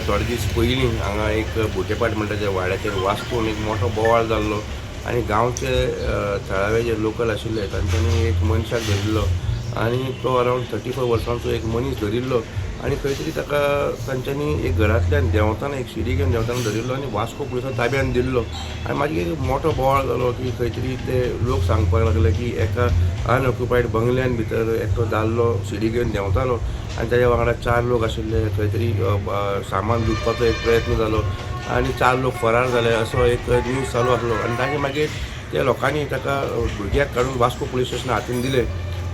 थोडे दीस पयलीं हांगा एक भुतेपाट म्हणटा त्या वाड्याचेर वास्कोन एक मोठो बोवाळ जाल्लो आनी गांवचे थळावे जे लोकल आशिल्ले तांच्यांनी एक मनशाक धरिल्लो आनी तो अरावंड 34 वर्सांचो एक मनीस धरिल्लो आनी खंय तरी ताका तांच्यांनी एक घरांतल्यान देंवताना एक शिडी घेवन देंवताना धरिल्लो आनी वास्को पुलिसांक ताब्यान दिल्लो आनी मागीर एक मोठो बोवाळ जालो की खंय तरी ते लोक सांगपाक लागले की एका अनऑक्युपायड बंगल्यान भितर एकटो दादलो शिडी घेवन देंवतालो आनी ताच्या वांगडा 4 लोक आशिल्ले खंय तरी सामान लुटपाचो एक प्रयत्न जालो आनी 4 लोक फरार जाले असो एक न्यूज चालू आसलो आनी ताचे मागीर त्या लोकांनी ताका भुरग्याक काडून वास्को पुलीस स्टेशना हातीन दिले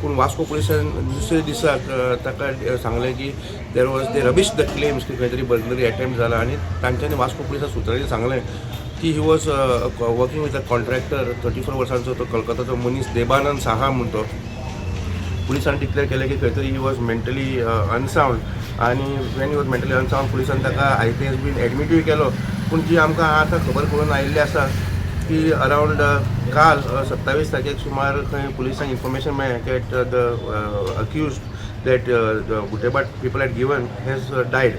पूण वास्को पुलिसान दुसरे दिसाक ताका सांगलें की there was they rubbish the claims की खंय तरी बर्गलरी अटेम्प्ट जाला आनी तांच्यांनी वास्को पुलिसा सुत्रांनी सांगलें की he was working with a contractor 34 वर्सांचो तो कोलकाताचो मनीस देबानंद साहा म्हणतो पुलिसान डिक्लेअर केलें की खंय तरी ही वॉज मेंटली अनसावंड आनी वेन ही वॉज मेंटली अनसावंड पुलिसान ताका IPHB एडमिटूय केलो पूण जी आमकां आतां खबर करून आयिल्ली आसा की अरावंड काल 27 तारखेक सुमार खंय पुलिसांक इन्फॉर्मेशन मेळ्ळें की the accused that Bhutebhat people had given has died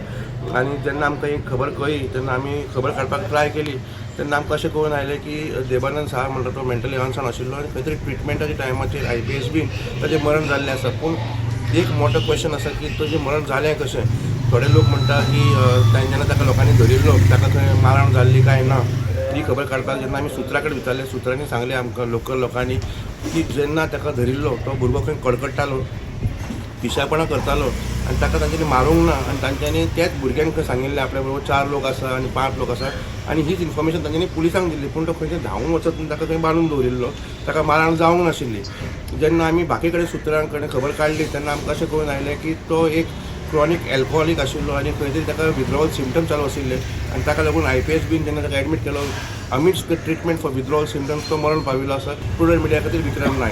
आनी जेन्ना आमकां ही खबर कळ्ळी तेन्ना आमी खबर काडपाक ट्राय केली तेन्ना आमकां अशें कळून आयलें की देबानंद साहा म्हणटा तो मेंटली अनसावंड आशिल्लो आनी खंय तरी ट्रिटमेंटाच्या टायमाचेर IPHB ताचें मरण जाल्लें आसा पूण एक मोठो क्वेश्चन आसा की तुजें मरण जालें कशें थोडे लोक म्हणटा की जेन्ना ताका लोकांनी धरिल्लो ताका थंय मारण जाल्ली काय ना ही खबर काडपाक जेन्ना आमी सुत्रा कडेन विचारलें सुत्रांनी सांगलें आमकां लोकल लोकांनी की जेन्ना ताका धरिल्लो तो भुरगो खंय कडकडटालो पिशापणां करतालो आनी ताका तांच्यांनी मारूंक ना आनी तांच्यांनी त्याच भुरग्यांक खंय सांगिल्लें आपल्या बरोबर 4 लोक आसा आनी 5 लोक आसा आनी हीच इन्फॉर्मेशन तांच्यांनी पुलिसांक दिल्ली पूण तो खंय तरी धांवून वचत ताका थंय बांदून दवरिल्लो ताका मारण जावंक नाशिल्ली जेन्ना आमी बाकी कडेन सुत्रां कडेन खबर काडली तेन्ना आमकां अशें कळून आयलें की तो एक क्रॉनीक एल्कोहॉलीक आशिल्लो आनी खंय तरी ताका विथड्रॉवल सिम्पटम चालू आशिल्ले आनी ताका लागून IPHB जेन्ना ताका एडमीट केलो amidst the treatment for withdrawal symptoms तो मरण पाविल्लो आसा प्रुडंट मिडिया खातीर विक्रम नायक.